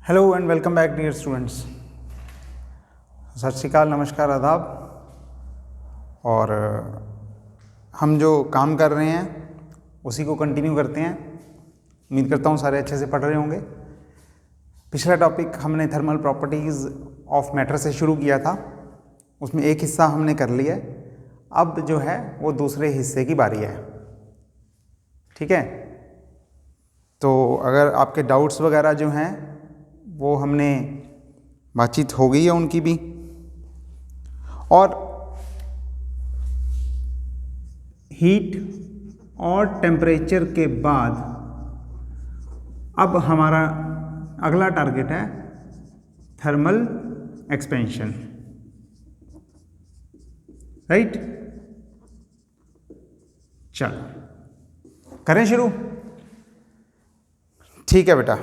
Hello and welcome back dear students. Sat Sri अकाल, नमस्कार, आदाब। और हम जो काम कर रहे हैं उसी को कंटिन्यू करते हैं। उम्मीद करता हूँ सारे अच्छे से पढ़ रहे होंगे। पिछला टॉपिक हमने थर्मल प्रॉपर्टीज़ ऑफ मैटर से शुरू किया था, उसमें एक हिस्सा हमने कर लिया है। अब जो है वो दूसरे हिस्से की बारी है, ठीक है। तो अगर आपके डाउट्स वगैरह जो हैं वो हमने बातचीत हो गई है उनकी भी। और हीट और टेम्परेचर के बाद अब हमारा अगला टारगेट है थर्मल एक्सपेंशन, राइट। चलो करें शुरू, ठीक है बेटा।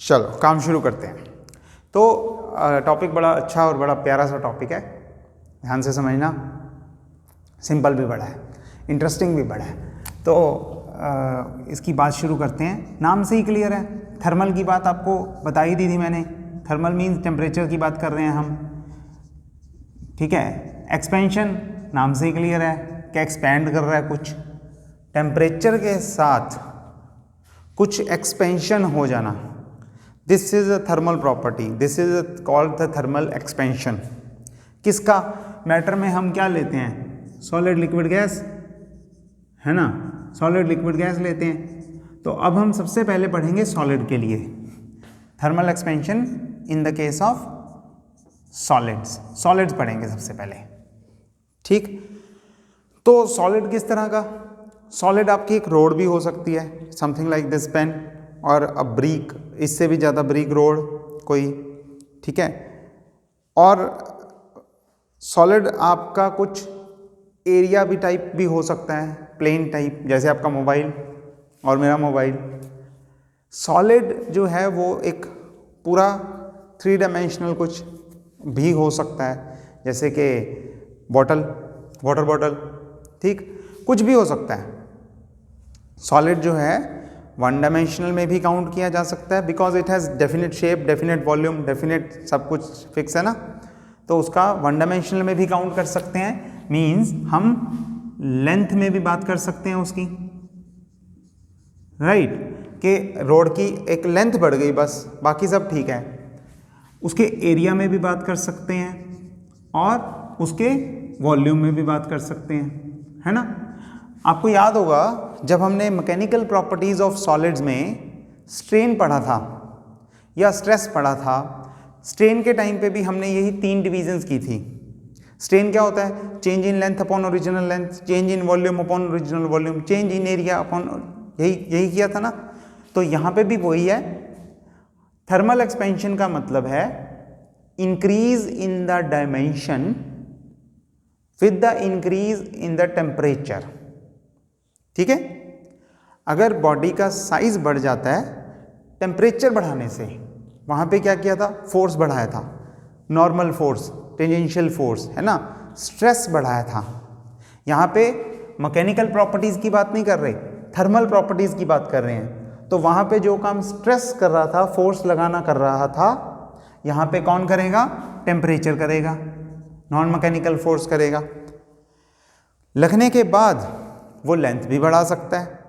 चलो काम शुरू करते हैं। तो टॉपिक बड़ा अच्छा और बड़ा प्यारा सा टॉपिक है, ध्यान से समझना। सिंपल भी बड़ा है, इंटरेस्टिंग भी बड़ा है। तो इसकी बात शुरू करते हैं। नाम से ही क्लियर है, थर्मल की बात आपको बता ही दी थी मैंने। थर्मल मीन्स टेम्परेचर की बात कर रहे हैं हम, ठीक है। एक्सपेंशन नाम से ही क्लियर है कि एक्सपैंड कर रहा है कुछ। टेम्परेचर के साथ कुछ एक्सपेंशन हो जाना, this is a thermal property, this is called the thermal expansion. किसका? मैटर में हम क्या लेते हैं? सॉलिड लिक्विड गैस, है ना। सॉलिड लिक्विड गैस लेते हैं। तो अब हम सबसे पहले पढ़ेंगे सॉलिड के लिए thermal expansion in the case of solids. Solids पढ़ेंगे सबसे पहले, ठीक। तो सॉलिड किस तरह का? सॉलिड आपकी एक रोड भी हो सकती है, समथिंग लाइक दिस पेन, और अ ब्रिक, इससे भी ज़्यादा ब्रिक रोड कोई, ठीक है। और सॉलिड आपका कुछ एरिया भी टाइप भी हो सकता है, प्लेन टाइप, जैसे आपका मोबाइल और मेरा मोबाइल। सॉलिड जो है वो एक पूरा 3 डायमेंशनल कुछ भी हो सकता है, जैसे कि बॉटल, वाटर बॉटल, ठीक, कुछ भी हो सकता है। सॉलिड जो है 1 डायमेंशनल में भी काउंट किया जा सकता है, because it has definite shape, definite volume, definite सब कुछ फिक्स है ना। तो उसका 1 डायमेंशनल में भी काउंट कर सकते हैं। मीन्स हम लेंथ में भी बात कर सकते हैं उसकी, राइट, कि रोड की एक लेंथ बढ़ गई बस, बाकी सब ठीक है। उसके एरिया में भी बात कर सकते हैं और उसके वॉल्यूम में भी बात कर सकते हैं, है ना। आपको याद होगा जब हमने मैकेनिकल प्रॉपर्टीज ऑफ सॉलिड्स में स्ट्रेन पढ़ा था या स्ट्रेस पढ़ा था, स्ट्रेन के टाइम पे भी हमने यही 3 डिवीजन्स की थी। स्ट्रेन क्या होता है? Change in length upon original length, change in volume upon original volume, change in area upon, यही किया था ना। तो यहाँ पे भी वही है। थर्मल एक्सपेंशन का मतलब है increase in the dimension with the increase in the temperature, ठीक है। अगर बॉडी का साइज बढ़ जाता है टेम्परेचर बढ़ाने से, वहाँ पे क्या किया था? फोर्स बढ़ाया था, नॉर्मल फोर्स, टेंजेंशियल फोर्स, है ना, स्ट्रेस बढ़ाया था। यहाँ पे मैकेनिकल प्रॉपर्टीज़ की बात नहीं कर रहे, थर्मल प्रॉपर्टीज़ की बात कर रहे हैं। तो वहाँ पे जो काम स्ट्रेस कर रहा था, फोर्स लगाना कर रहा था, यहाँ पे कौन करेगा? टेम्परेचर करेगा, नॉन मैकेनिकल फोर्स करेगा। लगने के बाद वो लेंथ भी बढ़ा सकता है,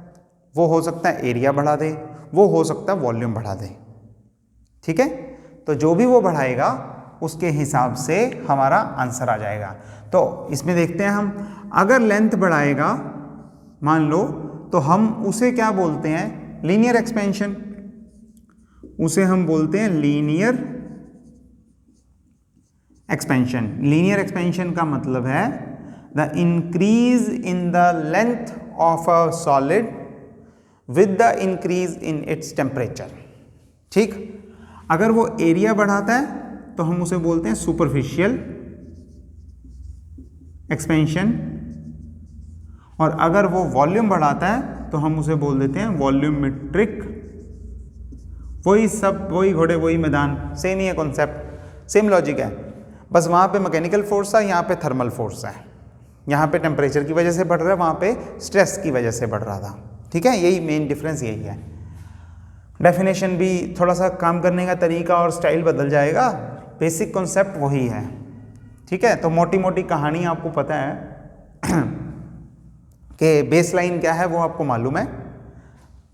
वो हो सकता है एरिया बढ़ा दे, वो हो सकता है वॉल्यूम बढ़ा दे, ठीक है। तो जो भी वो बढ़ाएगा उसके हिसाब से हमारा आंसर आ जाएगा। तो इसमें देखते हैं हम, अगर लेंथ बढ़ाएगा मान लो, तो हम उसे क्या बोलते हैं? Linear expansion. उसे हम बोलते हैं लीनियर एक्सपेंशन। लीनियर एक्सपेंशन का मतलब है the increase in the length of a solid with the increase in its temperature, ठीक। अगर वो एरिया बढ़ाता है तो हम उसे बोलते हैं सुपरफिशियल एक्सपेंशन, और अगर वो वॉल्यूम बढ़ाता है तो हम उसे बोल देते हैं वॉल्यूमेट्रिक। वही सब, वही घोड़े वही मैदान, सेम ही है कॉन्सेप्ट, सेम लॉजिक है। बस वहाँ पे मैकेनिकल फोर्स है, यहाँ पे थर्मल फोर्स है। यहाँ पे टेम्परेचर की वजह से बढ़ रहा है, वहाँ पे स्ट्रेस की वजह से बढ़ रहा था, ठीक है। यही मेन डिफरेंस यही है। डेफिनेशन भी थोड़ा सा काम करने का तरीका और स्टाइल बदल जाएगा, बेसिक कॉन्सेप्ट वही है। ठीक है, तो मोटी मोटी कहानी आपको पता है कि बेसलाइन क्या है वो आपको मालूम है,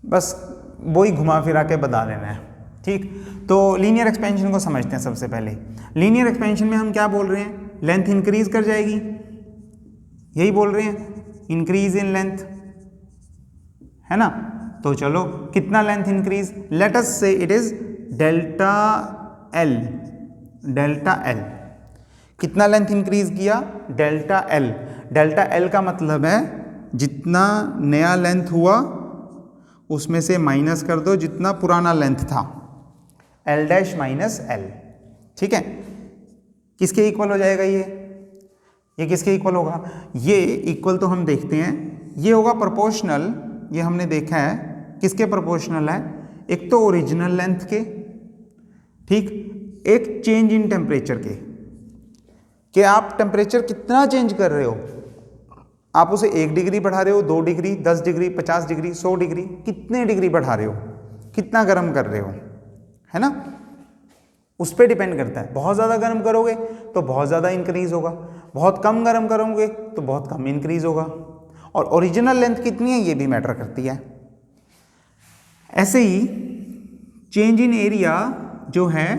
बस वही घुमा फिरा के बता देना है। ठीक, तो लीनियर एक्सपेंशन को समझते हैं। सबसे पहले लीनियर एक्सपेंशन में हम क्या बोल रहे हैं, लेंथ इंक्रीज कर जाएगी, यही बोल रहे हैं, इंक्रीज इन लेंथ, है ना। तो चलो कितना लेंथ इंक्रीज, लेट अस से it is delta L. Delta L कितना लेंथ इंक्रीज किया, डेल्टा एल। डेल्टा एल का मतलब है जितना नया लेंथ हुआ उसमें से माइनस कर दो जितना पुराना लेंथ था, एल डैश माइनस एल। ठीक है, किसके इक्वल हो जाएगा ये किसके इक्वल होगा, ये इक्वल तो हम देखते हैं, ये होगा प्रोपोर्शनल, ये हमने देखा है किसके प्रोपोर्शनल है, एक तो ओरिजिनल लेंथ के, ठीक, एक चेंज इन टेम्परेचर के, कि आप टेम्परेचर कितना चेंज कर रहे हो, आप उसे 1 डिग्री बढ़ा रहे हो, 2 डिग्री, 10 डिग्री, 50 डिग्री, 100 डिग्री, कितने डिग्री बढ़ा रहे हो, कितना गर्म कर रहे हो, है ना, उस पर डिपेंड करता है। बहुत ज़्यादा गर्म करोगे तो बहुत ज़्यादा इंक्रीज होगा, बहुत कम गर्म करोगे तो बहुत कम इंक्रीज होगा, और ओरिजिनल लेंथ कितनी है ये भी मैटर करती है। ऐसे ही चेंज इन एरिया जो है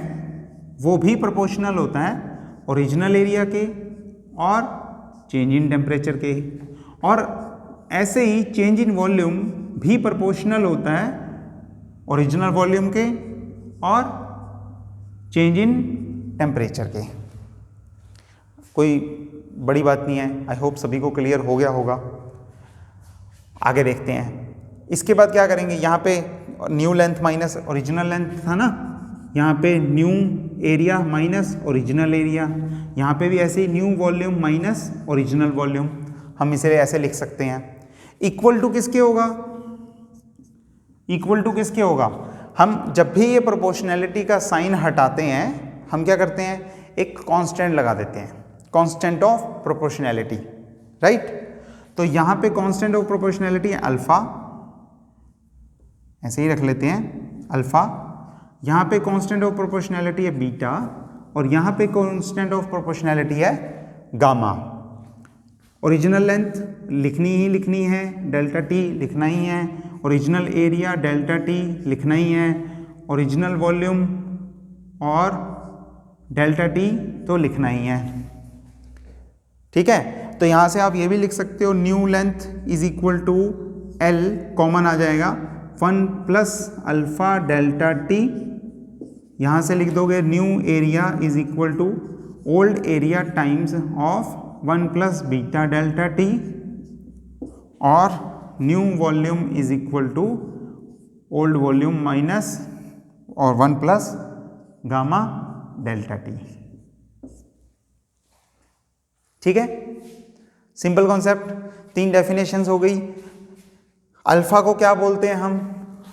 वो भी प्रोपोर्शनल होता है ओरिजिनल एरिया के और चेंज इन टेम्परेचर के, और ऐसे ही चेंज इन वॉल्यूम भी प्रोपोर्शनल होता है ओरिजिनल वॉल्यूम के और चेंज इन टेम्परेचर के। कोई बड़ी बात नहीं है, आई होप सभी को क्लियर हो गया होगा। आगे देखते हैं, इसके बाद क्या करेंगे, यहाँ पे new length minus original length था ना, यहाँ पे new area minus original area, यहाँ पे भी ऐसे ही new volume minus original volume, हम इसे ऐसे लिख सकते हैं। इक्वल टू किसके होगा, इक्वल टू किसके होगा, हम जब भी ये प्रोपोर्शनैलिटी का साइन हटाते हैं हम क्या करते हैं, एक कांस्टेंट लगा देते हैं, कांस्टेंट ऑफ प्रोपोर्शनैलिटी, राइट। तो यहाँ पे कांस्टेंट ऑफ प्रोपोर्शनैलिटी है अल्फा, ऐसे ही रख लेते हैं अल्फा, यहाँ पे कांस्टेंट ऑफ प्रोपोर्शनैलिटी है बीटा, और यहाँ पे कांस्टेंट ऑफ प्रोपोर्शनैलिटी है गामा। ओरिजिनल लेंथ लिखनी है, डेल्टा टी लिखना ही है, ओरिजिनल एरिया डेल्टा टी लिखना ही है, ओरिजिनल वॉल्यूम और डेल्टा टी तो लिखना ही है। ठीक है, तो यहाँ से आप ये भी लिख सकते हो new length is equal to L, common आ जाएगा 1 प्लस अल्फा डेल्टा टी, यहाँ से लिख दोगे new area is equal to old area times of 1 plus beta delta T, और new volume is equal to old volume minus और 1 plus gamma delta T. ठीक है, सिंपल कॉन्सेप्ट, 3 डेफिनेशंस हो गई। अल्फा को क्या बोलते हैं हम,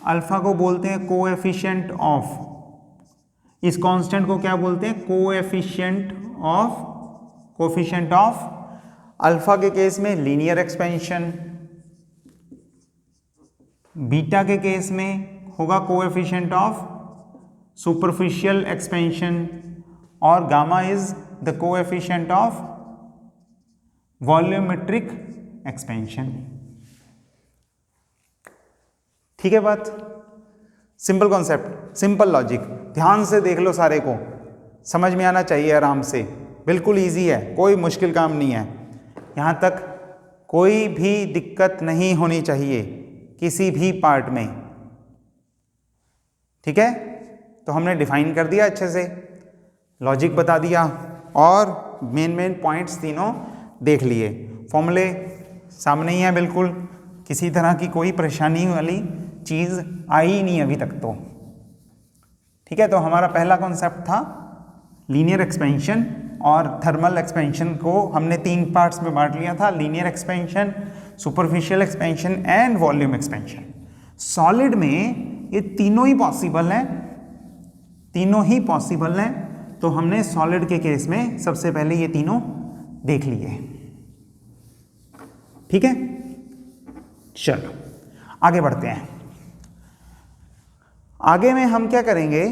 अल्फा को बोलते हैं कोएफिशिएंट ऑफ, इस कांस्टेंट को क्या बोलते हैं, coefficient of, coefficient of alpha के केस में लीनियर एक्सपेंशन, बीटा के केस में होगा कोएफिशिएंट ऑफ सुपरफिशियल एक्सपेंशन, और gamma is the coefficient of volumetric expansion. ठीक है बात, सिंपल कॉन्सेप्ट, सिंपल लॉजिक, ध्यान से देख लो, सारे को समझ में आना चाहिए आराम से, बिल्कुल इजी है, कोई मुश्किल काम नहीं है, यहाँ तक कोई भी दिक्कत नहीं होनी चाहिए किसी भी पार्ट में। ठीक है, तो हमने डिफाइन कर दिया अच्छे से, लॉजिक बता दिया, और मेन पॉइंट्स तीनों देख लिए, फॉर्मूले सामने ही है, बिल्कुल किसी तरह की कोई परेशानी वाली चीज़ आई ही नहीं अभी तक तो। ठीक है, तो हमारा पहला कॉन्सेप्ट था लीनियर एक्सपेंशन, और थर्मल एक्सपेंशन को हमने 3 पार्ट्स में बांट लिया था, linear expansion, superficial expansion and volume expansion. Solid में ये तीनों ही पॉसिबल हैं, तीनों ही पॉसिबल हैं, तो हमने सॉलिड के केस में सबसे पहले ये तीनों देख लिए। ठीक है, चलो आगे बढ़ते हैं। आगे में हम क्या करेंगे,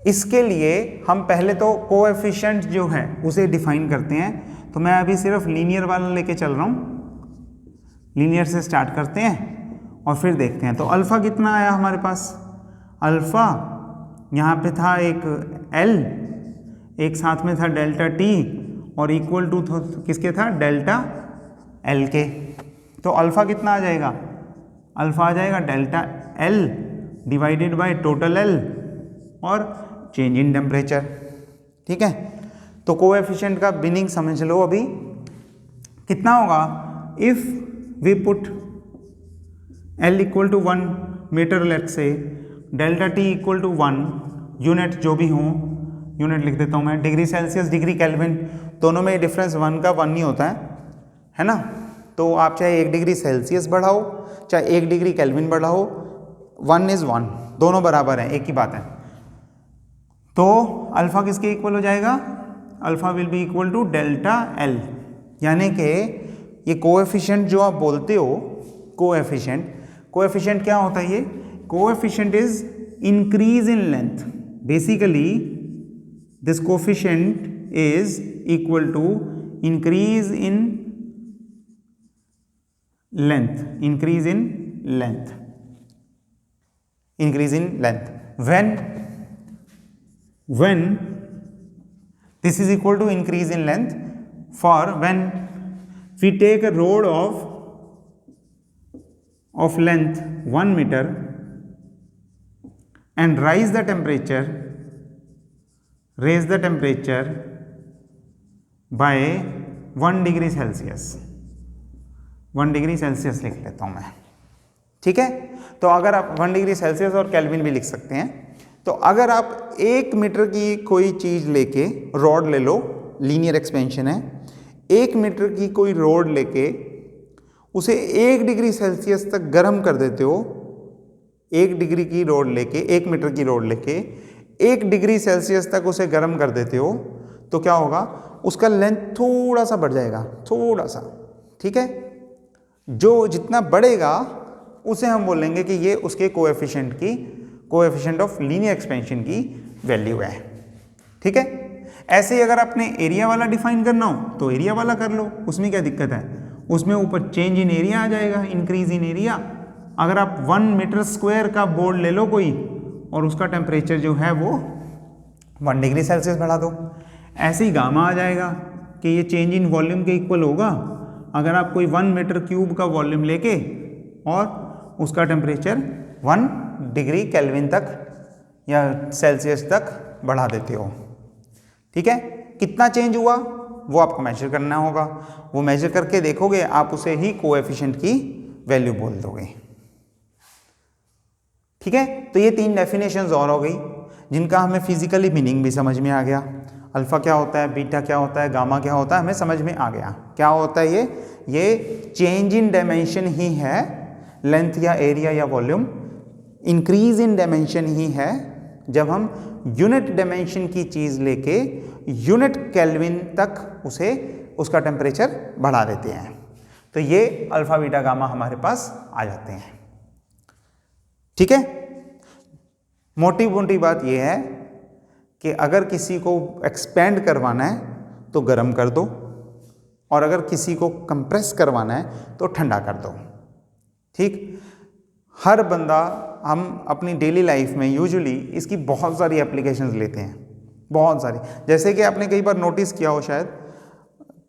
इसके लिए हम पहले तो कोएफिशिएंट जो है उसे डिफाइन करते हैं। तो मैं अभी सिर्फ लीनियर वाला लेके चल रहा हूँ, लीनियर से स्टार्ट करते हैं और फिर देखते हैं। तो अल्फ़ा कितना आया हमारे पास, अल्फ़ा यहाँ पे था एक एल, एक साथ में था डेल्टा टी और इक्वल टू किसके था, डेल्टा एल के। तो अल्फ़ा कितना आ जाएगा, अल्फ़ा आ जाएगा delta L divided by total L और चेंज इन टेम्परेचर। ठीक है, तो कोएफिशिएंट का मीनिंग समझ लो अभी कितना होगा। If we put L equal to 1 metre, let say delta T equal to 1, unit जो भी हो, यूनिट लिख देता हूँ मैं, डिग्री सेल्सियस डिग्री केल्विन, दोनों में डिफरेंस 1 का 1 ही होता है ना। तो आप चाहे 1 डिग्री सेल्सियस बढ़ाओ चाहे 1 डिग्री केल्विन बढ़ाओ, 1 इज़ 1, दोनों बराबर हैं, एक ही बात है। तो अल्फ़ा किसके इक्वल हो जाएगा, alpha will be equal to delta L, यानी कि ये कोएफिशिएंट जो आप बोलते हो, कोएफिशिएंट क्या होता है, ये coefficient is increase in length. Basically this coefficient is equal to increase in length, increase in length when this is equal to increase in length for when we take a rod of length 1 meter and raise the temperature by 1 degree Celsius, 1 degree Celsius लिख लेता हूं मैं। ठीक है, तो अगर आप 1 degree Celsius और केल्विन भी लिख सकते हैं। तो अगर आप 1 मीटर की कोई चीज़ लेके, रॉड ले लो, लीनियर एक्सपेंशन है, 1 मीटर की कोई रॉड लेके उसे 1 डिग्री सेल्सियस तक गर्म कर देते हो, 1 डिग्री की रॉड लेके, 1 मीटर की रॉड लेके 1 डिग्री सेल्सियस तक उसे गर्म कर देते हो, तो क्या होगा, उसका लेंथ थोड़ा सा बढ़ जाएगा, थोड़ा सा। ठीक है, जो जितना बढ़ेगा उसे हम बोलेंगे कि ये उसके कोएफिशिएंट ऑफ लीनियर एक्सपेंशन की वैल्यू है। ठीक है, ऐसे ही अगर आपने एरिया वाला डिफाइन करना हो तो एरिया वाला कर लो, उसमें क्या दिक्कत है, उसमें ऊपर चेंज इन एरिया आ जाएगा, इंक्रीज इन एरिया। अगर आप 1 मीटर स्क्वायर का बोर्ड ले लो कोई और उसका टेम्परेचर जो है वो 1 डिग्री सेल्सियस बढ़ा दो, ऐसे ही गामा आ जाएगा कि ये चेंज इन वॉल्यूम के इक्वल होगा। अगर आप कोई 1 मीटर क्यूब का वॉल्यूम लेके और उसका टेम्परेचर 1 डिग्री केल्विन तक या सेल्सियस तक बढ़ा देते हो। ठीक है, कितना चेंज हुआ वो आपको मेजर करना होगा, वो मेजर करके देखोगे, आप उसे ही कोएफिशिएंट की वैल्यू बोल दोगे। ठीक है, तो ये 3 डेफिनेशंस और हो गई जिनका हमें फिजिकली मीनिंग भी समझ में आ गया। अल्फा क्या होता है, बीटा क्या होता है, गामा क्या होता है, हमें समझ में आ गया। क्या होता है ये चेंज इन डायमेंशन ही है, लेंथ या एरिया या वॉल्यूम। इंक्रीज इन डायमेंशन ही है जब हम यूनिट डायमेंशन की चीज़ लेके यूनिट केल्विन तक उसका टेम्परेचर बढ़ा देते हैं। तो ये अल्फा बीटा गामा हमारे पास आ जाते हैं। ठीक है, मोटी बात ये है कि अगर किसी को एक्सपेंड करवाना है तो गर्म कर दो, और अगर किसी को कंप्रेस करवाना है तो ठंडा कर दो। ठीक, हर बंदा, हम अपनी डेली लाइफ में यूजुअली इसकी बहुत सारी एप्लीकेशंस लेते हैं, बहुत सारी। जैसे कि आपने कई बार नोटिस किया हो शायद,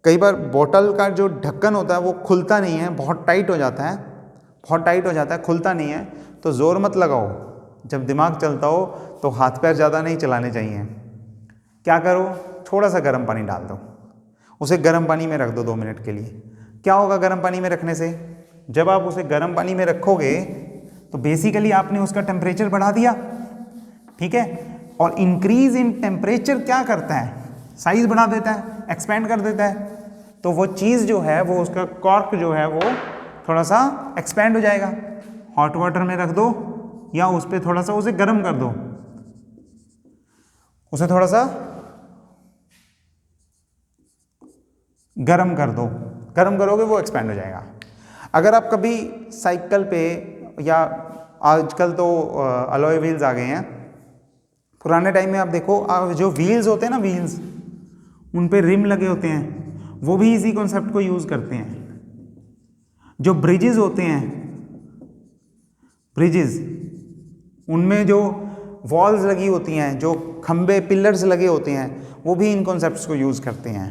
कई बार बोतल का जो ढक्कन होता है वो खुलता नहीं है, बहुत टाइट हो जाता है, खुलता नहीं है। तो ज़ोर मत लगाओ, जब दिमाग चलता हो तो हाथ पैर ज़्यादा नहीं चलाने चाहिए। क्या करो, थोड़ा सा गर्म पानी डाल दो, उसे गर्म पानी में रख दो 2 मिनट के लिए। क्या होगा गर्म पानी में रखने से, जब आप उसे गर्म पानी में रखोगे तो बेसिकली आपने उसका टेम्परेचर बढ़ा दिया। ठीक है, और इंक्रीज इन टेम्परेचर क्या करता है, साइज बढ़ा देता है, एक्सपेंड कर देता है। तो वो चीज़ जो है वो, उसका कॉर्क जो है वो थोड़ा सा एक्सपेंड हो जाएगा। हॉट वाटर में रख दो या उस पर थोड़ा सा उसे गर्म कर दो, उसे थोड़ा सा गर्म कर दो, गर्म करोगे वो एक्सपेंड हो जाएगा। अगर आप कभी साइकिल पे या आजकल तो अलॉय व्हील्स आ गए हैं। पुराने टाइम में आप देखो जो व्हील्स होते हैं ना, व्हील्स उन पे रिम लगे होते हैं, वो भी इसी कॉन्सेप्ट को यूज़ करते हैं। जो ब्रिजेस होते हैं, ब्रिजेस उनमें जो वॉल्स लगी होती हैं, जो खंबे पिलर्स लगे होते हैं, वो भी इन कॉन्सेप्ट्स को यूज़ करते हैं।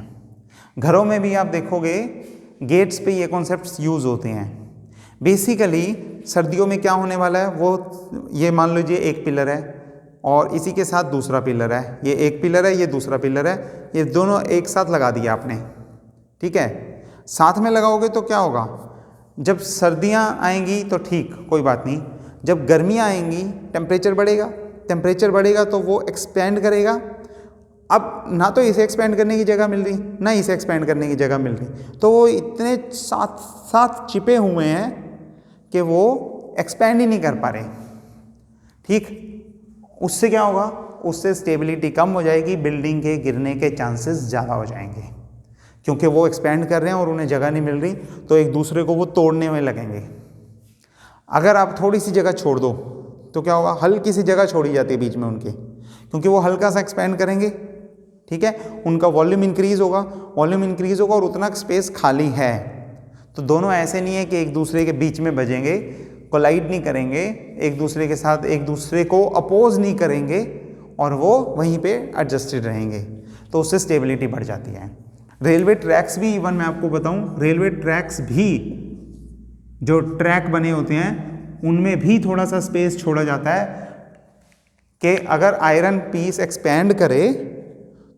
घरों में भी आप देखोगे गेट्स पे ये कॉन्सेप्ट्स यूज़ होते हैं। बेसिकली सर्दियों में क्या होने वाला है, वो ये मान लीजिए एक पिलर है और इसी के साथ दूसरा पिलर है, ये एक पिलर है, ये दूसरा पिलर है, ये दोनों एक साथ लगा दिया आपने, ठीक है। साथ में लगाओगे तो क्या होगा, जब सर्दियाँ आएंगी तो ठीक कोई बात नहीं, जब गर्मियाँ आएंगी टेम्परेचर बढ़ेगा, टेम्परेचर बढ़ेगा तो वो एक्सपेंड करेगा। अब ना तो इसे एक्सपेंड करने की जगह मिल रही, ना इसे एक्सपेंड करने की जगह मिल रही, तो वो इतने साथ साथ चिपे हुए हैं कि वो एक्सपेंड ही नहीं कर पा रहे, ठीक। उससे क्या होगा, उससे स्टेबिलिटी कम हो जाएगी, बिल्डिंग के गिरने के चांसेस ज़्यादा हो जाएंगे, क्योंकि वो एक्सपेंड कर रहे हैं और उन्हें जगह नहीं मिल रही, तो एक दूसरे को वो तोड़ने में लगेंगे। अगर आप थोड़ी सी जगह छोड़ दो तो क्या होगा, हल्की सी जगह छोड़ी जाती है बीच में उनके, क्योंकि वो हल्का सा एक्सपेंड करेंगे, ठीक है, उनका वॉल्यूम इंक्रीज होगा, वॉल्यूम इंक्रीज होगा और उतना स्पेस खाली है, तो दोनों ऐसे नहीं है कि एक दूसरे के बीच में बजेंगे, कोलाइड नहीं करेंगे एक दूसरे के साथ, एक दूसरे को अपोज नहीं करेंगे और वो वहीं पे एडजस्टेड रहेंगे, तो उससे स्टेबिलिटी बढ़ जाती है। रेलवे ट्रैक्स भी, इवन मैं आपको बताऊं, रेलवे ट्रैक्स भी जो ट्रैक बने होते हैं उनमें भी थोड़ा सा स्पेस छोड़ा जाता है कि अगर आयरन पीस एक्सपेंड करे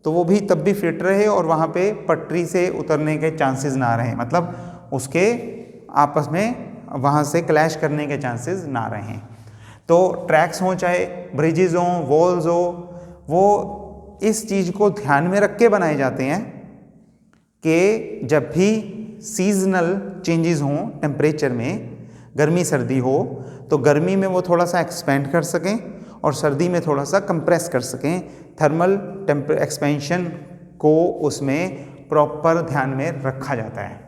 तो वो भी तब भी फिट रहे और वहाँ पे पटरी से उतरने के चांसेस ना रहे, मतलब उसके आपस में वहाँ से क्लैश करने के चांसेस ना रहें। तो ट्रैक्स हों चाहे ब्रिजेज हों, वॉल्स हो, वो इस चीज़ को ध्यान में रख के बनाए जाते हैं कि जब भी सीजनल चेंजेस हों टेम्परेचर में, गर्मी सर्दी हो, तो गर्मी में वो थोड़ा सा एक्सपेंड कर सकें और सर्दी में थोड़ा सा कंप्रेस कर सकें। थर्मल एक्सपेंशन को उसमें प्रॉपर ध्यान में रखा जाता है,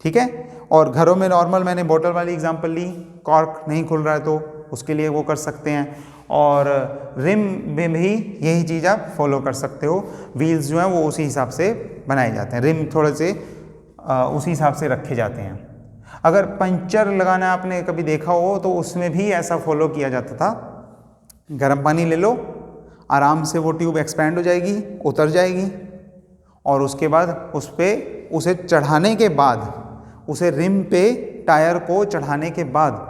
ठीक है। और घरों में नॉर्मल, मैंने बोतल वाली एग्जांपल ली, कॉर्क नहीं खुल रहा है तो उसके लिए वो कर सकते हैं, और रिम में भी यही चीज़ आप फॉलो कर सकते हो। व्हील्स जो हैं वो उसी हिसाब से बनाए जाते हैं, रिम थोड़े से उसी हिसाब से रखे जाते हैं। अगर पंचर लगाना आपने कभी देखा हो तो उसमें भी ऐसा फॉलो किया जाता था, गर्म पानी ले लो, आराम से वो ट्यूब एक्सपेंड हो जाएगी, उतर जाएगी, और उसके बाद उस पर उसे चढ़ाने के बाद, उसे रिम पे टायर को चढ़ाने के बाद,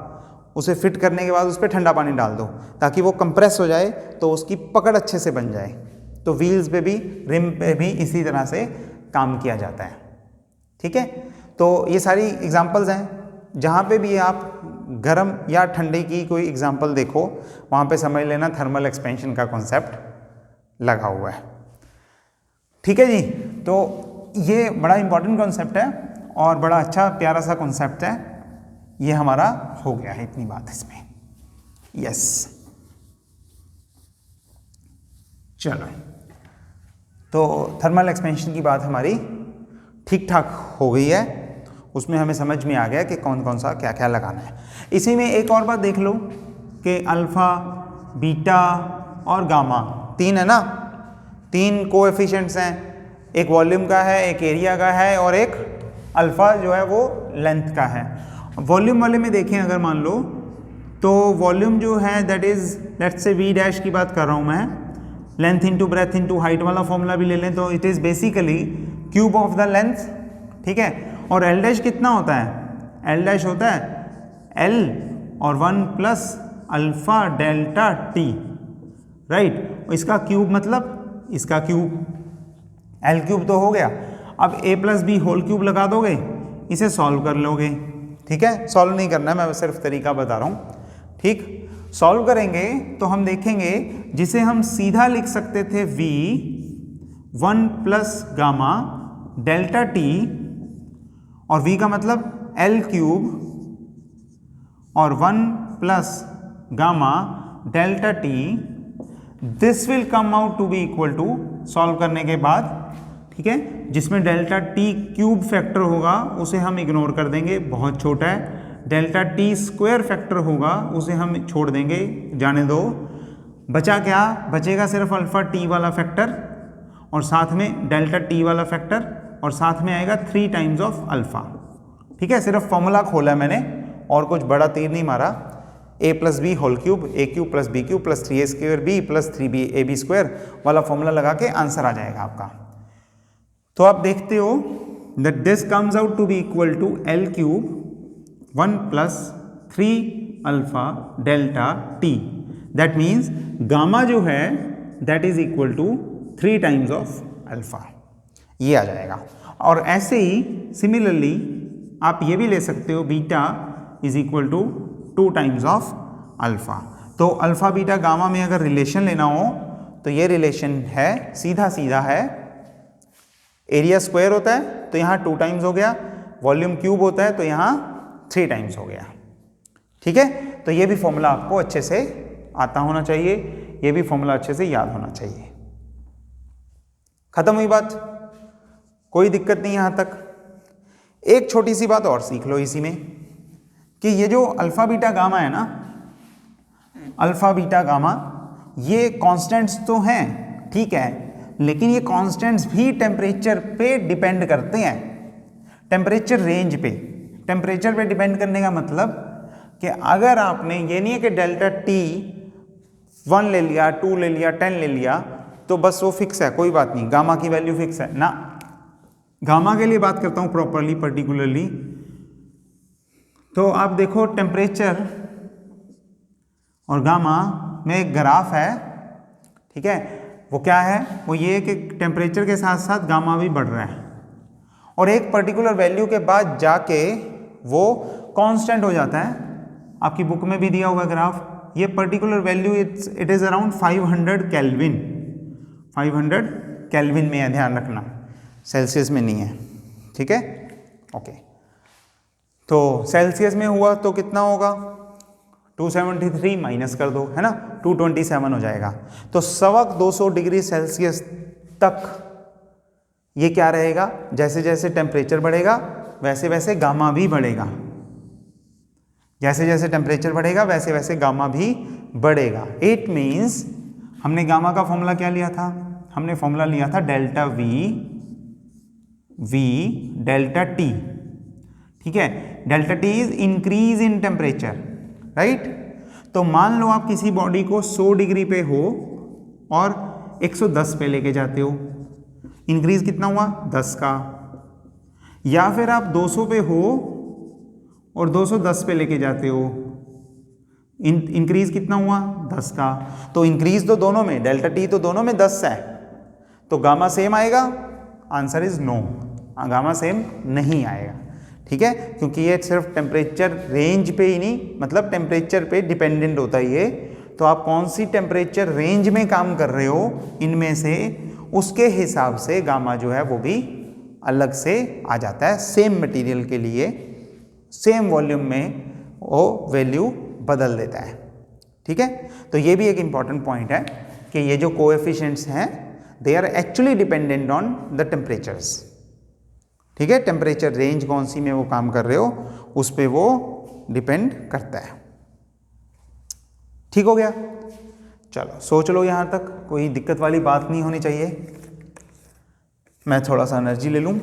उसे फिट करने के बाद उस पर ठंडा पानी डाल दो ताकि वो कंप्रेस हो जाए, तो उसकी पकड़ अच्छे से बन जाए। तो व्हील्स पे भी, रिम पे भी इसी तरह से काम किया जाता है, ठीक है। तो ये सारी एग्जांपल्स हैं, जहाँ पे भी आप गर्म या ठंडे की कोई एग्जांपल देखो वहाँ पे समझ लेना थर्मल एक्सपेंशन का कॉन्सेप्ट लगा हुआ है, ठीक है जी। तो ये बड़ा इंपॉर्टेंट कॉन्सेप्ट है और बड़ा अच्छा प्यारा सा कॉन्सेप्ट है। ये हमारा हो गया है, इतनी बात इसमें, यस। चलो, तो थर्मल एक्सपेंशन की बात हमारी ठीक ठाक हो गई है, उसमें हमें समझ में आ गया कि कौन कौन सा क्या क्या लगाना है। इसी में एक और बात देख लो कि अल्फ़ा, बीटा और गामा, तीन है ना, तीन कोएफिशिएंट्स हैं, एक वॉल्यूम का है, एक एरिया का है और एक अल्फ़ा जो है वो लेंथ का है। वॉल्यूम वाले में देखें अगर मान लो, तो वॉल्यूम जो है that is, let's say V dash की बात कर रहा हूँ मैं, length into breadth into height वाला फॉर्मूला भी ले लें तो it is basically cube of the length, ठीक है। और एल डैश कितना होता है, एल डैश होता है एल और 1 plus alpha delta T, right. इसका क्यूब मतलब इसका क्यूब, एल क्यूब तो हो गया। अब ए प्लस बी होल क्यूब लगा दोगे, इसे सॉल्व कर लोगे, ठीक है। सॉल्व नहीं करना है, मैं सिर्फ तरीका बता रहा हूँ, ठीक। सॉल्व करेंगे तो हम देखेंगे, जिसे हम सीधा लिख सकते थे v 1 plus gamma delta T, और v का मतलब एल क्यूब और 1 plus gamma delta T, this will come out to be equal to, solve करने के बाद, ठीक है, जिसमें डेल्टा टी क्यूब फैक्टर होगा उसे हम इग्नोर कर देंगे, बहुत छोटा है, डेल्टा टी स्क्वायर फैक्टर होगा उसे हम छोड़ देंगे, जाने दो। बचा क्या? बचेगा सिर्फ अल्फा टी वाला फैक्टर और साथ में डेल्टा टी वाला फैक्टर और साथ में आएगा 3 टाइम्स ऑफ अल्फा। ठीक है, सिर्फ फॉर्मूला खोला मैंने और कुछ बड़ा तीर नहीं मारा। a plus B whole cube A cube plus B cube plus 3a square B plus 3b A B square वाला फॉर्मूला लगा के आंसर आ जाएगा आपका। तो आप देखते हो that this comes out to be equal to L cube 1 plus 3 alpha delta t, that means gamma जो है that is equal to 3 times of alpha, ये आ जाएगा। और ऐसे ही सिमिलरली आप ये भी ले सकते हो beta is equal to 2 times of alpha. तो अल्फा बीटा गामा में अगर रिलेशन लेना हो तो ये रिलेशन है सीधा सीधा है, एरिया स्क्वायर होता है तो यहाँ 2 टाइम्स हो गया, वॉल्यूम क्यूब होता है तो यहाँ 3 टाइम्स हो गया। ठीक है, तो ये भी फॉर्मूला आपको अच्छे से आता होना चाहिए, ये भी फॉर्मूला अच्छे से याद होना चाहिए। खत्म हुई बात, कोई दिक्कत नहीं यहाँ तक। एक छोटी सी बात और सीख लो इसी में कि ये जो अल्फा बीटा गामा है ना, अल्फा बीटा गामा ये कांस्टेंट्स तो हैं, ठीक है, लेकिन ये कांस्टेंट्स भी टेम्परेचर पे डिपेंड करते हैं, टेम्परेचर रेंज पे। टेम्परेचर पे डिपेंड करने का मतलब कि अगर आपने, ये नहीं है कि डेल्टा टी 1 ले लिया, 2 ले लिया, 10 ले लिया तो बस वो फिक्स है, कोई बात नहीं, गामा की वैल्यू फिक्स है ना। गामा के लिए बात करता हूं प्रॉपरली पर्टिकुलरली, तो आप देखो टेम्परेचर और गामा में एक ग्राफ है, ठीक है, वो क्या है, वो ये कि टेम्परेचर के साथ साथ गामा भी बढ़ रहा है और एक पर्टिकुलर वैल्यू के बाद जाके वो कांस्टेंट हो जाता है। आपकी बुक में भी दिया हुआ ग्राफ, ये particular value it is around 500 kelvin, 500 kelvin में है, ध्यान रखना, सेल्सियस में नहीं है। ठीक है, ओके। तो सेल्सियस में हुआ तो कितना होगा, 273 माइनस कर दो, है ना, 227 हो जाएगा। तो 200 डिग्री सेल्सियस तक ये क्या रहेगा, जैसे जैसे टेम्परेचर बढ़ेगा वैसे वैसे गामा भी बढ़ेगा, जैसे जैसे टेम्परेचर बढ़ेगा वैसे वैसे गामा भी बढ़ेगा। इट मीन्स हमने गामा का फॉर्मूला क्या लिया था, हमने फॉर्मूला लिया था डेल्टा वी डेल्टा टी। ठीक है, delta T is increase in temperature, right. तो मान लो आप किसी बॉडी को 100 डिग्री पे हो और 110 पे लेके जाते हो, इंक्रीज कितना हुआ, 10 का। या फिर आप 200 पे हो और 210 पे लेके जाते हो, इंक्रीज कितना हुआ, 10 का। तो इंक्रीज तो दोनों में, डेल्टा टी तो दोनों में 10 है, तो गामा सेम आएगा, answer is no, gamma same नहीं आएगा। ठीक है, क्योंकि ये सिर्फ टेम्परेचर रेंज पे ही नहीं, मतलब टेम्परेचर पे डिपेंडेंट होता है ये। तो आप कौन सी टेम्परेचर रेंज में काम कर रहे हो इनमें से, उसके हिसाब से गामा जो है वो भी अलग से आ जाता है। सेम मटेरियल के लिए सेम वॉल्यूम में वो वैल्यू बदल देता है। ठीक है, तो ये भी एक इंपॉर्टेंट पॉइंट है कि ये जो कोएफिशिएंट्स हैं they are actually dependent on the temperatures. ठीक है, टेम्परेचर रेंज कौन सी में वो काम कर रहे हो उस पे वो डिपेंड करता है। ठीक हो गया, चलो सोच लो, यहां तक कोई दिक्कत वाली बात नहीं होनी चाहिए। मैं थोड़ा सा एनर्जी ले लूं।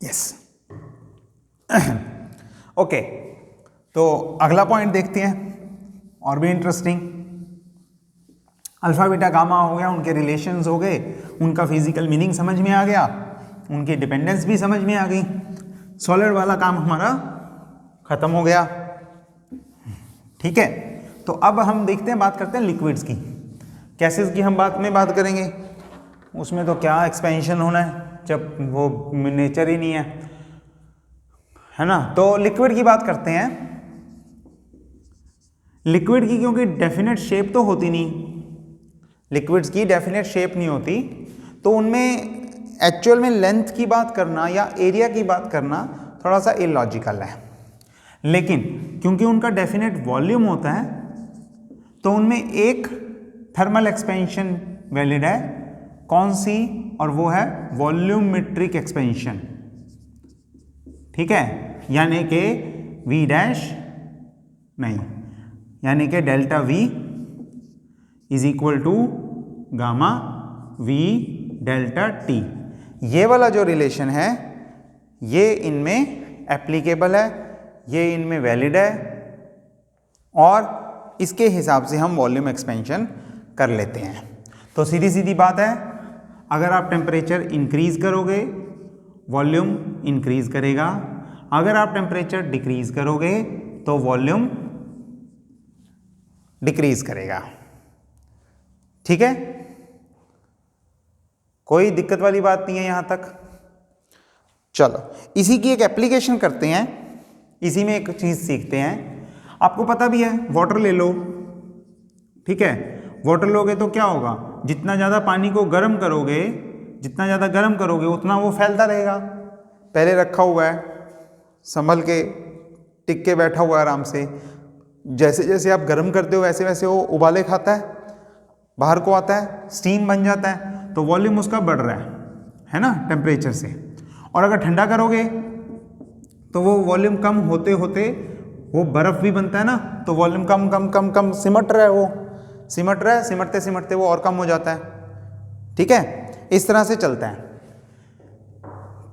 यस, ओके, तो अगला पॉइंट देखते हैं, और भी इंटरेस्टिंग। अल्फा बीटा गामा हो गया, उनके रिलेशंस हो गए, उनका फिजिकल मीनिंग समझ में आ गया, उनकी डिपेंडेंस भी समझ में आ गई। सॉलिड वाला काम हमारा खत्म हो गया। ठीक है, तो अब हम देखते हैं, बात करते हैं लिक्विड्स की। गैसेस की हम बाद में बात करेंगे, उसमें तो क्या एक्सपेंशन होना है जब वो नेचर ही नहीं है ना। तो लिक्विड की बात करते हैं। लिक्विड की क्योंकि डेफिनेट शेप तो होती नहीं, लिक्विड्स की डेफिनेट शेप नहीं होती, तो उनमें एक्चुअल में लेंथ की बात करना या एरिया की बात करना थोड़ा सा इलॉजिकल है। लेकिन क्योंकि उनका डेफिनेट वॉल्यूम होता है तो उनमें एक थर्मल एक्सपेंशन वैलिड है, कौन सी, और वो है वॉल्यूमेट्रिक एक्सपेंशन, ठीक है, यानी कि V डैश नहीं, यानी कि delta V is equal to gamma V delta T। ये वाला जो रिलेशन है ये इनमें एप्लीकेबल है, ये इनमें वैलिड है, और इसके हिसाब से हम वॉल्यूम एक्सपेंशन कर लेते हैं। तो सीधी सीधी बात है, अगर आप टेम्परेचर इंक्रीज करोगे वॉल्यूम इंक्रीज करेगा, अगर आप टेम्परेचर डिक्रीज करोगे तो वॉल्यूम डिक्रीज करेगा, ठीक है, कोई दिक्कत वाली बात नहीं है यहां तक। चलो इसी की एक एप्लीकेशन करते हैं, इसी में एक चीज सीखते हैं। आपको पता भी है, वाटर ले लो, ठीक है, वाटर लोगे तो क्या होगा, जितना ज़्यादा पानी को गर्म करोगे, जितना ज़्यादा गर्म करोगे उतना वो फैलता रहेगा। पहले रखा हुआ है, संभल के टिक के बैठा हुआ है आराम से, जैसे जैसे आप गर्म करते हो वैसे वैसे वो उबाले खाता है, बाहर को आता है, स्टीम बन जाता है, तो वॉल्यूम उसका बढ़ रहा है ना, टेम्परेचर से। और अगर ठंडा करोगे तो वो वॉल्यूम कम होते होते वो बर्फ़ भी बनता है ना, तो वॉल्यूम कम कम कम कम सिमट रहा है, वो सिमट रहा है, सिमटते सिमटते वो और कम हो जाता है, ठीक है, इस तरह से चलता है।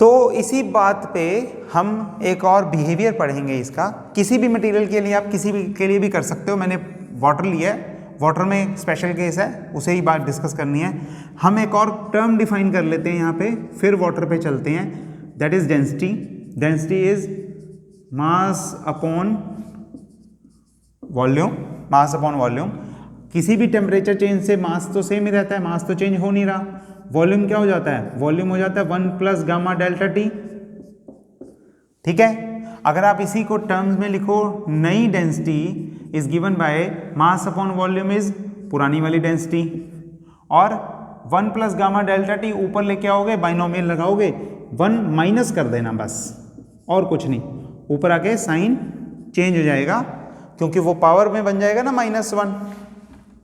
तो इसी बात पे हम एक और बिहेवियर पढ़ेंगे इसका। किसी भी मटेरियल के लिए आप किसी भी के लिए भी कर सकते हो, मैंने वाटर लिया है, वाटर में स्पेशल केस है, उसे ही बात डिस्कस करनी है। हम एक और टर्म डिफाइन कर लेते हैं यहाँ पे, फिर वाटर पे चलते हैं, that is density. Density is mass upon volume, mass upon volume. किसी भी टेम्परेचर चेंज से मास तो सेम ही रहता है, मास तो चेंज हो नहीं रहा, वॉल्यूम क्या हो जाता है, वॉल्यूम हो जाता है 1 प्लस गामा डेल्टा टी, ठीक है। अगर आप इसी को टर्म्स में लिखो, नई density is given by mass upon volume is पुरानी वाली डेंसिटी, और 1 प्लस गामा डेल्टा टी ऊपर लेके आओगे, बाइनोमियल लगाओगे, 1 माइनस कर देना बस, और कुछ नहीं, ऊपर आके साइन चेंज हो जाएगा, क्योंकि वो पावर में बन जाएगा ना -1,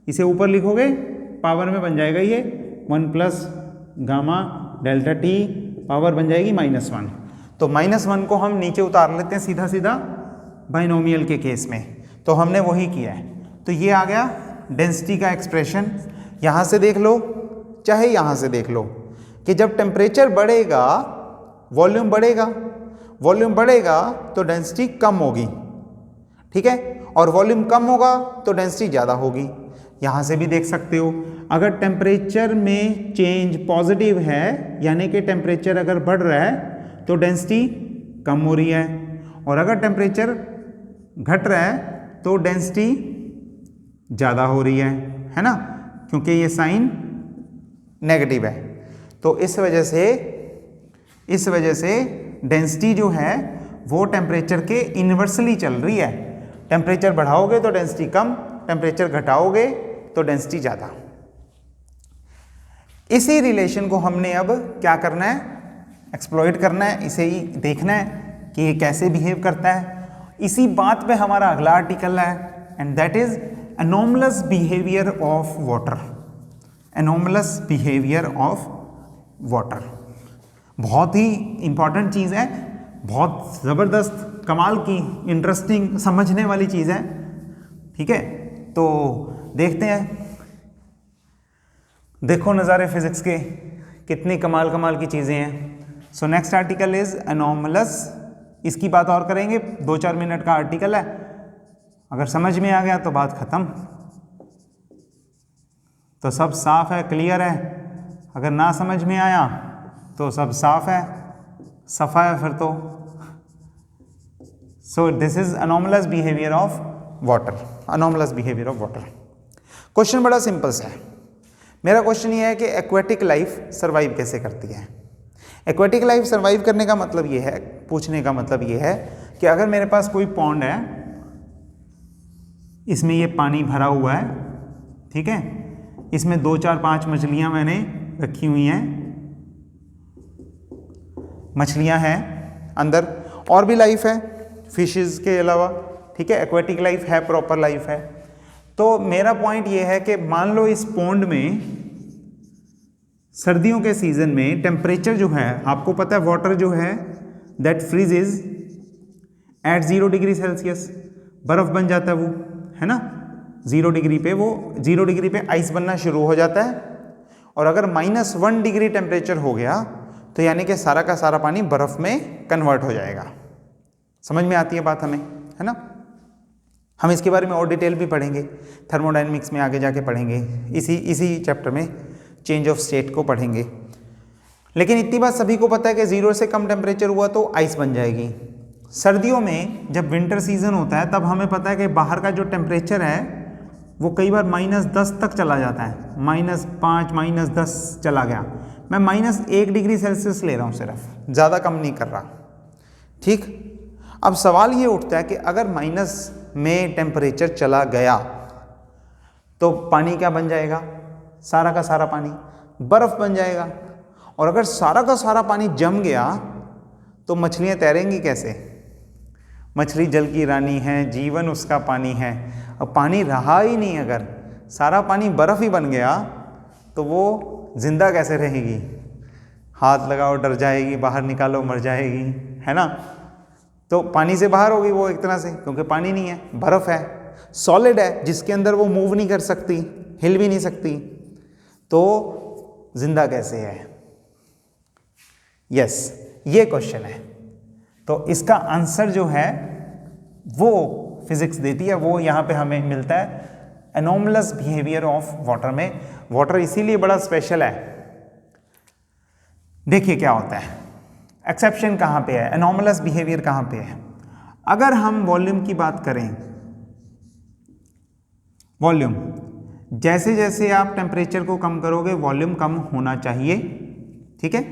इसे ऊपर लिखोगे पावर में बन जाएगा ये 1 plus gamma delta T, power बन जाएगी -1। तो -1 को हम नीचे उतार लेते हैं सीधा सीधा बाइनोमियल के केस में, तो हमने वही किया है। तो ये आ गया डेंसिटी का एक्सप्रेशन। यहाँ से देख लो चाहे यहाँ से देख लो कि जब टेम्परेचर बढ़ेगा वॉल्यूम बढ़ेगा, वॉल्यूम बढ़ेगा तो डेंसिटी कम होगी, ठीक है, और वॉल्यूम कम होगा तो डेंसिटी ज़्यादा होगी। यहाँ से भी देख सकते हो, अगर टेम्परेचर में चेंज पॉजिटिव है, यानी कि टेम्परेचर अगर बढ़ रहा है तो डेंसिटी कम हो रही है, और अगर टेम्परेचर घट रहा है तो डेंसिटी ज़्यादा हो रही है ना, क्योंकि ये साइन नेगेटिव है। तो इस वजह से डेंसिटी जो है वो टेम्परेचर के इन्वर्सली चल रही है। टेम्परेचर बढ़ाओगे तो डेंसिटी कम, टेम्परेचर घटाओगे तो डेंसिटी ज़्यादा। इसी रिलेशन को हमने अब क्या करना है, एक्सप्लॉइट करना है, इसे ही देखना है कि ये कैसे बिहेव करता है। इसी बात पे हमारा अगला आर्टिकल है, and that is anomalous behaviour of water. Anomalous behaviour of water बहुत ही इंपॉर्टेंट चीज़ है, बहुत ज़बरदस्त, कमाल की, इंटरेस्टिंग, समझने वाली चीज़ है, ठीक है। तो देखते हैं, देखो नज़ारे फिजिक्स के कितनी कमाल कमाल की चीज़ें हैं। So next article is anomalous, इसकी बात और करेंगे, 2-4 मिनट का आर्टिकल है, अगर समझ में आ गया तो बात ख़त्म, तो सब साफ है, क्लियर है। अगर ना समझ में आया तो सब साफ है, सफ़ा है फिर तो। So this is anomalous behaviour of water, anomalous behaviour of water. Question बड़ा सिंपल सा है। मेरा क्वेश्चन ये है कि एक्वेटिक लाइफ सर्वाइव कैसे करती है। एक्वेटिक लाइफ सर्वाइव करने का मतलब ये है, पूछने का मतलब ये है कि अगर मेरे पास कोई पॉन्ड है, इसमें ये पानी भरा हुआ है, ठीक है, इसमें 2, 4, 5 मछलियाँ मैंने रखी हुई हैं, मछलियाँ हैं अंदर, और भी लाइफ है फिशेस के अलावा, ठीक है, एक्वेटिक लाइफ है, प्रॉपर लाइफ है। तो मेरा पॉइंट ये है कि मान लो इस पॉन्ड में सर्दियों के सीजन में टेम्परेचर जो है, आपको पता है वाटर जो है that freezes at 0 degree Celsius, बर्फ बन जाता है वो, है ना। 0 डिग्री पे वो 0 डिग्री पे आइस बनना शुरू हो जाता है। और अगर -1 डिग्री टेम्परेचर हो गया तो यानी कि सारा का सारा पानी बर्फ में कन्वर्ट हो जाएगा। समझ में आती है बात हमें, है ना। हम इसके बारे में और डिटेल भी पढ़ेंगे, थर्मोडायनेमिक्स में आगे जाके पढ़ेंगे, इसी चैप्टर में चेंज ऑफ स्टेट को पढ़ेंगे। लेकिन इतनी बात सभी को पता है कि 0 से कम टेम्परेचर हुआ तो आइस बन जाएगी। सर्दियों में जब विंटर सीजन होता है तब हमें पता है कि बाहर का जो टेम्परेचर है वो कई बार -10 तक चला जाता है, -5 -10 चला गया। मैं -1 डिग्री सेल्सियस ले रहा हूँ, सिर्फ ज़्यादा कम नहीं कर रहा, ठीक। अब सवाल ये उठता है कि अगर माइनस में टेम्परेचर चला गया तो पानी क्या बन जाएगा, सारा का सारा पानी बर्फ बन जाएगा। और अगर सारा का सारा पानी जम गया तो मछलियाँ तैरेंगी कैसे। मछली जल की रानी है, जीवन उसका पानी है। अब पानी रहा ही नहीं, अगर सारा पानी बर्फ ही बन गया तो वो जिंदा कैसे रहेगी। हाथ लगाओ डर जाएगी, बाहर निकालो मर जाएगी, है ना। तो पानी से बाहर होगी वो एक तरह से, क्योंकि पानी नहीं है, बर्फ है, सॉलिड है, जिसके अंदर वो मूव नहीं कर सकती, हिल भी नहीं सकती, तो जिंदा कैसे है। यस, ये क्वेश्चन है। तो इसका आंसर जो है वो फिजिक्स देती है, वो यहाँ पे हमें मिलता है एनोमलस बिहेवियर ऑफ वाटर में। वाटर इसीलिए बड़ा स्पेशल है। देखिए क्या होता है, एक्सेप्शन कहाँ पे है, एनोमलस बिहेवियर कहाँ पे है। अगर हम वॉल्यूम की बात करें, वॉल्यूम, जैसे जैसे आप टेम्परेचर को कम करोगे वॉल्यूम कम होना चाहिए, ठीक है।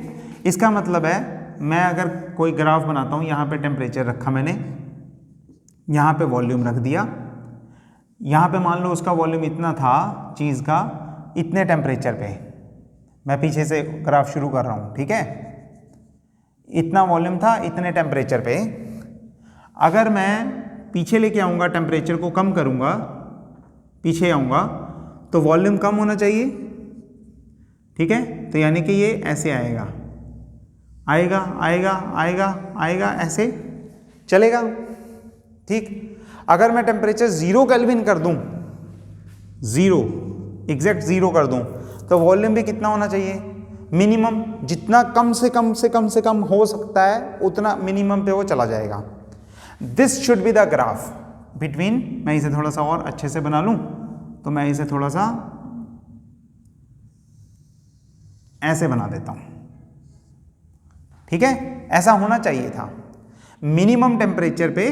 इसका मतलब है मैं अगर कोई ग्राफ बनाता हूँ, यहाँ पे टेम्परेचर रखा मैंने, यहाँ पे वॉल्यूम रख दिया, यहाँ पे मान लो उसका वॉल्यूम इतना था चीज़ का, इतने टेम्परेचर पे, मैं पीछे से ग्राफ शुरू कर रहा हूँ, ठीक है। इतना वॉल्यूम था इतने टेम्परेचर पे। अगर मैं पीछे लेके आऊँगा, टेम्परेचर को कम करूँगा, पीछे आऊँगा, तो वॉल्यूम कम होना चाहिए, ठीक है। तो यानी कि ये ऐसे आएगा आएगा आएगा आएगा आएगा, ऐसे चलेगा, ठीक। अगर मैं टेम्परेचर 0 केल्विन कर दूं, 0 एग्जैक्ट 0 कर दूं, तो वॉल्यूम भी कितना होना चाहिए, मिनिमम, जितना कम से कम हो सकता है उतना मिनिमम पे वो चला जाएगा। This should be the graph between, मैं इसे थोड़ा सा और अच्छे से बना लूं, तो मैं इसे थोड़ा सा ऐसे बना देता हूं, ठीक है। ऐसा होना चाहिए था, मिनिमम टेम्परेचर पे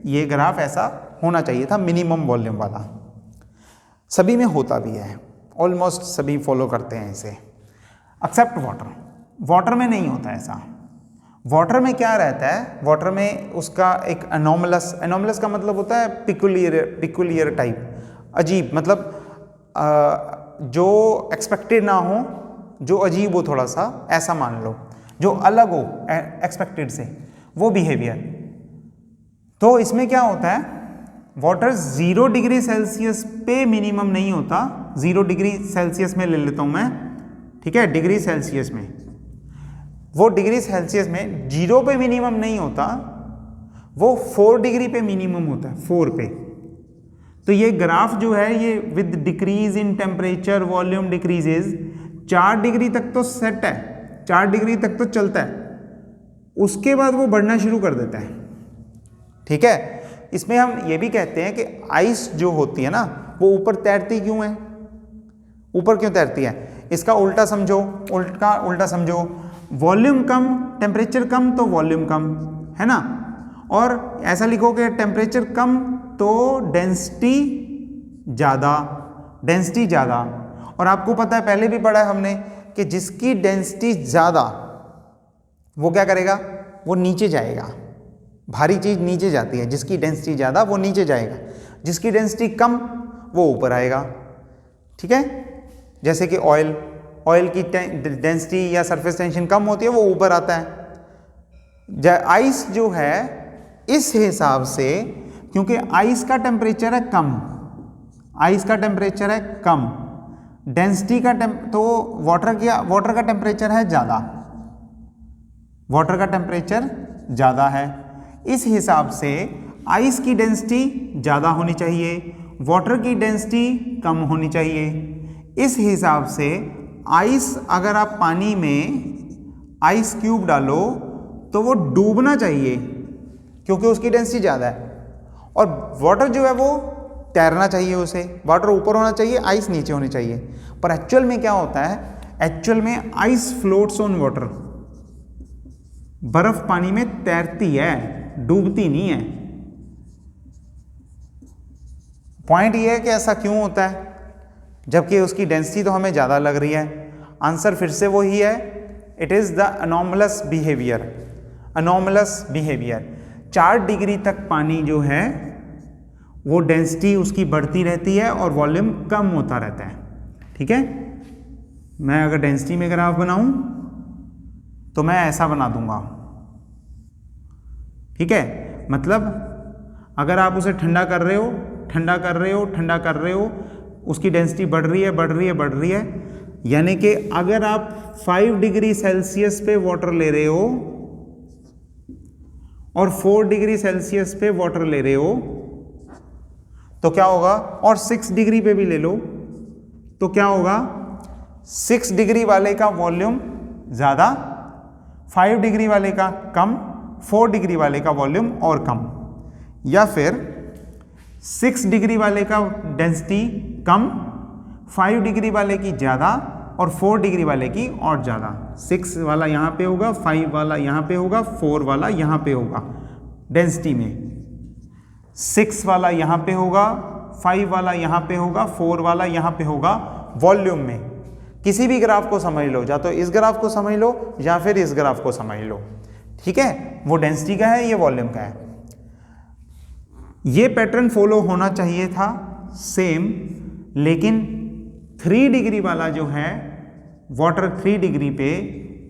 ये ग्राफ ऐसा होना चाहिए था, मिनिमम वॉल्यूम वाला। सभी में होता भी है, ऑलमोस्ट सभी फॉलो करते हैं इसे, एक्सेप्ट वाटर। वाटर में नहीं होता ऐसा। वाटर में क्या रहता है, वाटर में उसका एक एनोमलस का मतलब होता है पिकुलियर टाइप, अजीब, मतलब जो एक्सपेक्टेड ना हो, जो अजीब हो थोड़ा सा, ऐसा मान लो, जो अलग हो एक्सपेक्टेड से, वो बिहेवियर। तो इसमें क्या होता है, वाटर 0 डिग्री सेल्सियस पे मिनिमम नहीं होता, 0 डिग्री सेल्सियस में ले लेता हूं मैं, ठीक है, डिग्री सेल्सियस में, वो डिग्री सेल्सियस में 0 पे मिनिमम नहीं होता, वो 4 डिग्री पे मिनिमम होता है, 4 पे। तो ये ग्राफ जो है ये with decrease in temperature volume decreases, 4 degree तक तो सेट है, 4 डिग्री तक तो चलता है, उसके बाद वो बढ़ना शुरू कर देता है, ठीक है। इसमें हम ये भी कहते हैं कि आइस जो होती है ना, वो ऊपर तैरती क्यों है, ऊपर क्यों तैरती है, इसका उल्टा समझो, उल्टा समझो, वॉल्यूम कम, टेम्परेचर कम तो वॉल्यूम कम, है ना। और ऐसा लिखो कि टेम्परेचर कम तो डेंसिटी ज़्यादा। और आपको पता है, पहले भी पढ़ा है हमने, कि जिसकी डेंसिटी ज़्यादा वो क्या करेगा, वो नीचे जाएगा, भारी चीज़ नीचे जाती है, जिसकी डेंसिटी ज़्यादा वो नीचे जाएगा, जिसकी डेंसिटी कम वो ऊपर आएगा, ठीक है। जैसे कि ऑयल की डेंसिटी या सरफेस टेंशन कम होती है, वो ऊपर आता है। आइस जो है इस हिसाब से, क्योंकि आइस का टेम्परेचर है कम, डेंसिटी का तो वाटर का टेम्परेचर है ज़्यादा, वाटर का टेम्परेचर ज़्यादा है, इस हिसाब से आइस की डेंसिटी ज़्यादा होनी चाहिए, वाटर की डेंसिटी कम होनी चाहिए। इस हिसाब से आइस, अगर आप पानी में आइस क्यूब डालो तो वो डूबना चाहिए क्योंकि उसकी डेंसिटी ज़्यादा है, और वाटर जो है वो तैरना चाहिए, उसे वाटर ऊपर होना चाहिए, आइस नीचे होनी चाहिए। पर एक्चुअल में क्या होता है, एक्चुअल में आइस फ्लोट्स ऑन वाटर, बर्फ पानी में तैरती है, डूबती नहीं है। पॉइंट ये है कि ऐसा क्यों होता है जबकि उसकी डेंसिटी तो हमें ज़्यादा लग रही है। आंसर फिर से वही है, it is the anomalous behaviour. Anomalous behaviour, 4 degree तक पानी जो है वो डेंसिटी उसकी बढ़ती रहती है और वॉल्यूम कम होता रहता है। ठीक है, मैं अगर डेंसिटी में ग्राफ बनाऊं तो मैं ऐसा बना दूंगा। ठीक है, मतलब अगर आप उसे ठंडा कर रहे हो, ठंडा कर रहे हो, ठंडा कर रहे हो, उसकी डेंसिटी बढ़ रही है, बढ़ रही है, बढ़ रही है, यानी कि अगर आप 5 डिग्री सेल्सियस पे वाटर ले रहे हो और 4 डिग्री सेल्सियस पे वाटर ले रहे हो तो क्या होगा, और 6 डिग्री पे भी ले लो तो क्या होगा, 6 डिग्री वाले का वॉल्यूम ज़्यादा, 5 डिग्री वाले का कम, 4 डिग्री वाले का वॉल्यूम और कम, या फिर 6 डिग्री वाले का डेंसिटी कम, 5 डिग्री वाले की ज़्यादा और 4 डिग्री वाले की और ज़्यादा। 6 वाला यहाँ पे होगा, 5 वाला यहाँ पे होगा, 4 वाला यहाँ पे होगा डेंसिटी में, 6 वाला यहाँ पे होगा, 5 वाला यहाँ पे होगा, 4 वाला यहाँ पे होगा वॉल्यूम में। किसी भी ग्राफ को समझ लो, या तो इस ग्राफ को समझ लो या फिर इस ग्राफ को समझ लो। ठीक है, वो डेंसिटी का है, ये वॉल्यूम का है। ये पैटर्न फॉलो होना चाहिए था सेम, लेकिन 3 डिग्री वाला जो है वाटर 3 डिग्री पे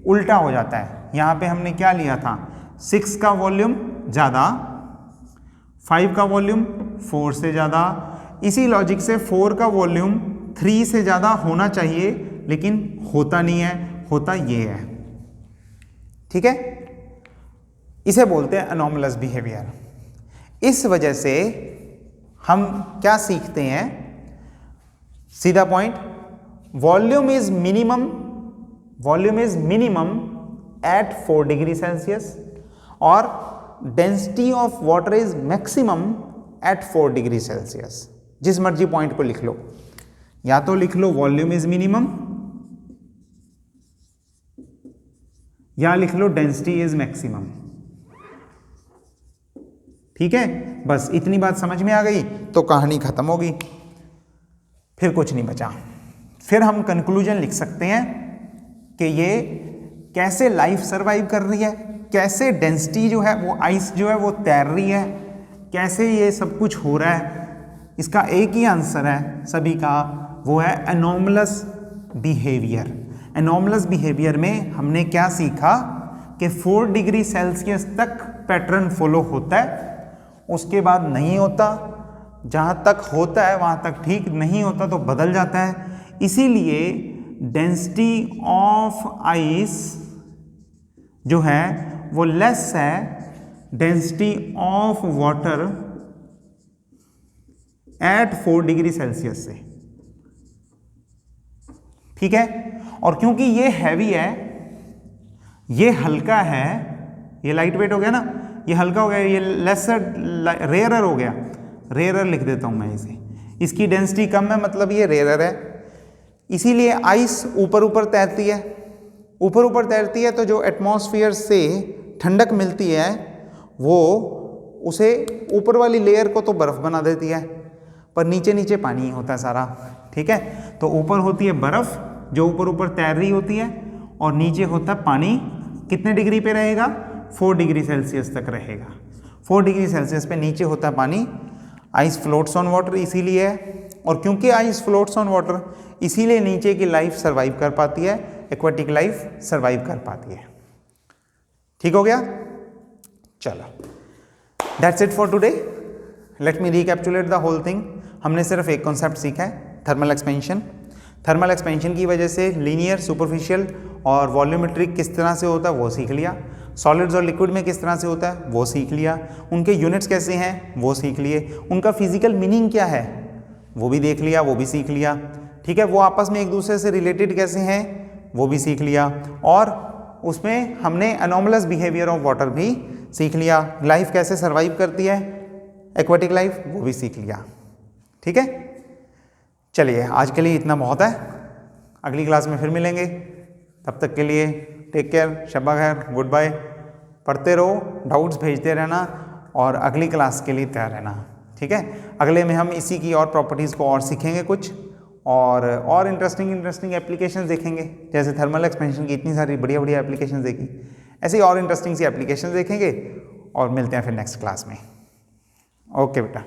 उल्टा हो जाता है। यहाँ पे हमने क्या लिया था, 6 का वॉल्यूम ज़्यादा, 5 का वॉल्यूम 4 से ज़्यादा, इसी लॉजिक से 4 का वॉल्यूम 3 से ज़्यादा होना चाहिए, लेकिन होता नहीं है, होता ये है। ठीक है, इसे बोलते हैं अनोमलस बिहेवियर। इस वजह से हम क्या सीखते हैं, सीधा point, volume is minimum at 4 degree Celsius और density of water is maximum at 4 degree Celsius. जिस मर्जी पॉइंट को लिख लो, या तो लिख लो वॉल्यूम इज मिनिमम या लिख लो डेंसिटी इज मैक्सिमम। ठीक है, बस इतनी बात समझ में आ गई तो कहानी खत्म होगी, फिर कुछ नहीं बचा। फिर हम कंक्लूजन लिख सकते हैं कि ये कैसे लाइफ सरवाइव कर रही है, कैसे डेंसिटी जो है वो आइस जो है वो तैर रही है, कैसे ये सब कुछ हो रहा है। इसका एक ही आंसर है सभी का, वो है एनोमलस बिहेवियर। एनोमलस बिहेवियर में हमने क्या सीखा कि 4 डिग्री सेल्सियस तक पैटर्न फॉलो होता है, उसके बाद नहीं होता, जहाँ तक होता है वहाँ तक ठीक, नहीं होता तो बदल जाता है। इसीलिए डेंसिटी ऑफ आइस जो है वो लेस है density of water at 4 degree Celsius से। ठीक है, और क्योंकि ये हैवी है, ये हल्का है, ये लाइट वेट हो गया ना, ये हल्का हो गया, ये लेसर रेयरर हो गया, रेयरर लिख देता हूं मैं इसे, इसकी डेंसिटी कम है मतलब ये रेयरर है। इसीलिए आइस ऊपर ऊपर तैरती है, ऊपर ऊपर तैरती है तो जो एटमॉस्फेयर से ठंडक मिलती है वो उसे ऊपर वाली लेयर को तो बर्फ़ बना देती है, पर नीचे नीचे पानी होता है सारा। ठीक है, तो ऊपर होती है बर्फ़ जो ऊपर ऊपर तैर रही होती है, और नीचे होता है पानी। कितने डिग्री पे रहेगा, 4 डिग्री सेल्सियस तक रहेगा। 4 डिग्री सेल्सियस पे नीचे होता है पानी। आइस फ्लोट्स ऑन वाटर इसीलिए है, और क्योंकि आइस फ्लोट्स ऑन वाटर इसीलिए नीचे की लाइफ सर्वाइव कर पाती है, एक्वाटिक लाइफ सर्वाइव कर पाती है। ठीक हो गया, चलो that's it for today. Let me recapitulate the whole thing. हमने सिर्फ एक कॉन्सेप्ट सीखा है, थर्मल एक्सपेंशन। थर्मल एक्सपेंशन की वजह से लीनियर, सुपरफिशियल और वॉल्यूमेट्रिक किस तरह से होता है वो सीख लिया। सॉलिड्स और लिक्विड में किस तरह से होता है वो सीख लिया। उनके यूनिट्स कैसे हैं वो सीख लिए। उनका फिजिकल मीनिंग क्या है वो भी देख लिया, वो भी सीख लिया। ठीक है, वो आपस में एक दूसरे से रिलेटेड कैसे हैं वो भी सीख लिया। और उसमें हमने अनोमलस बिहेवियर ऑफ वाटर भी सीख लिया। लाइफ कैसे सर्वाइव करती है, एक्वाटिक लाइफ, वो भी सीख लिया। ठीक है, चलिए आज के लिए इतना बहुत है। अगली क्लास में फिर मिलेंगे, तब तक के लिए टेक केयर, शब्बा खैर, गुड बाय। पढ़ते रहो, डाउट्स भेजते रहना और अगली क्लास के लिए तैयार रहना। ठीक है, अगले में हम इसी की और प्रॉपर्टीज़ को और सीखेंगे कुछ, और इंटरेस्टिंग एप्लीकेशंस देखेंगे। जैसे थर्मल एक्सपेंशन की इतनी सारी बढ़िया बढ़िया एप्लीकेशंस देखी, ऐसे ही और इंटरेस्टिंग सी एप्लीकेशंस देखेंगे और मिलते हैं फिर नेक्स्ट क्लास में। ओके बेटा।